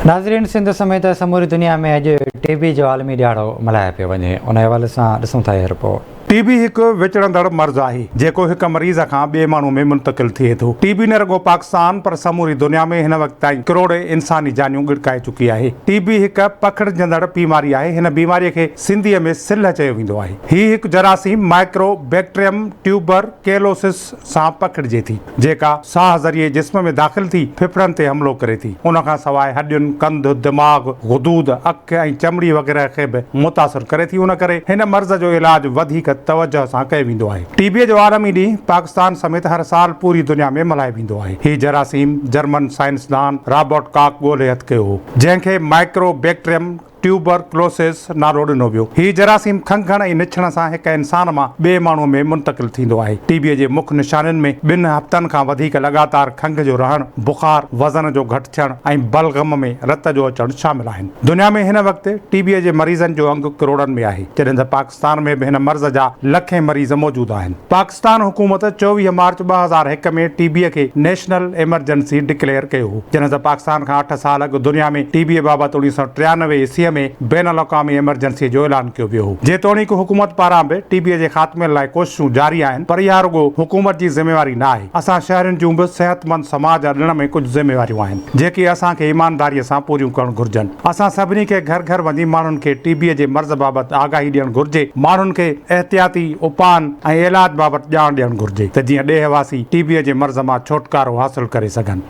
नाज़रीन, सिंध समेत समूरी दुनिया में अॼु टीबी जो आलमी ॾियारो मल्हायो पियो वञे। उन हवाले सां ॾिसूं था हीअ रिपोर्ट। टीबी हिकु विचड़ंदड़ मर्ज़ आहे जेको हिकु मरीज़ खां ॿिए माण्हू में मुंतक़िल थिए थो। टीबी न रुॻो पाकिस्तान पर समूरी दुनिया में हिन वक़्त ताईं करोड़े इंसानी जानियूं गिड़काए चुकी आहे। टीबी हिकु पखिड़िजंदड़ बीमारी आहे। हिन बीमारीअ खे सिंधीअ में सिल्ह चयो वेंदो आहे। हीअ हिकु जरासीम माइक्रोबैक्टीरियम ट्यूबरकेलोसिस सां पखिड़िजे थी, जेका साह ज़रिए जिस्म में दाख़िल थी फिफड़नि ते हमिलो करे थी। उन खां सवाइ हॾियुनि, कंध, दिमाग़, गुदूद, अखि ऐं चमड़ी वग़ैरह खे बि मुतासिर करे थी। उन करे हिन मर्ज़ जो इलाज वधीक तवजह सां कयो वेंदो आहे। टीबीअ जो आलमी ॾींहुं पाकिस्तान समेत हर साल पूरी दुनिया में मल्हायो वेंदो आहे। हीउ जरासीम जर्मन साइंसदान रॉबर्ट कॉक ॻोल्हे हथु कयो हो, जंहिंखे माइक्रोबैक्टीरियम ट्यूबरकुलोसिस नालो ॾिनो वियो। हीउ जरासीम खंघण ऐं निछण सां हिकु इंसान मां ॿिए माण्हू में मुंतक़िल थींदो आहे। टीबीअ जे मुख्य निशानियुनि में 2 हफ़्तनि खां वधीक लगातार खंघ जो रहणु, बुखार, वज़न जो घटि थियणु ऐं बलगम में रत जो अचणु शामिल आहिनि। दुनिया में हिन वक़्तु टीबीअ जे मरीज़नि जो अंग करोड़नि में आहे, जॾहिं त पाकिस्तान में बि हिन मर्ज़ जा लखे मरीज़ मौजूदु आहिनि। पाकिस्तान हुकूमत 24 मार्च 2001 में टीबीअ खे नेशनल इमरजेंसी डिक्लेयर कयो हो, जॾहिं त पाकिस्तान खां 8 साल अॻु दुनिया में टीबीअ बाबति 1993 ईस्वीअ में बैन अल-अक़वामी इमरजेंसी जो ऐलान कयो वियो हो। जेतोणीकि हुकूमत पारां बि टीबीअ जे ख़ात्मे लाइ कोशिशूं जारी आहिनि, पर इहा रुॻो हुकूमत जी ज़िमेवारी न आहे। असां शहरनि जूं बि सिहतमंद समाज ॾिण में कुझु ज़िमेवारियूं आहिनि, जेके असांखे ईमानदारीअ सां पूरियूं करणु घुर्जनि। असां सभिनी खे घर घर वञी माण्हुनि खे टीबीअ जे मर्ज़ बाबति आगाही ॾियणु घुर्जे, माण्हुनि खे एहतियाती उपान ऐं इलाज बाबति ॼाण ॾियणु घुर्जे, त जीअं ॾेहवासी टीबीअ जे मर्ज़ मां छुटकारो हासिल करे सघनि।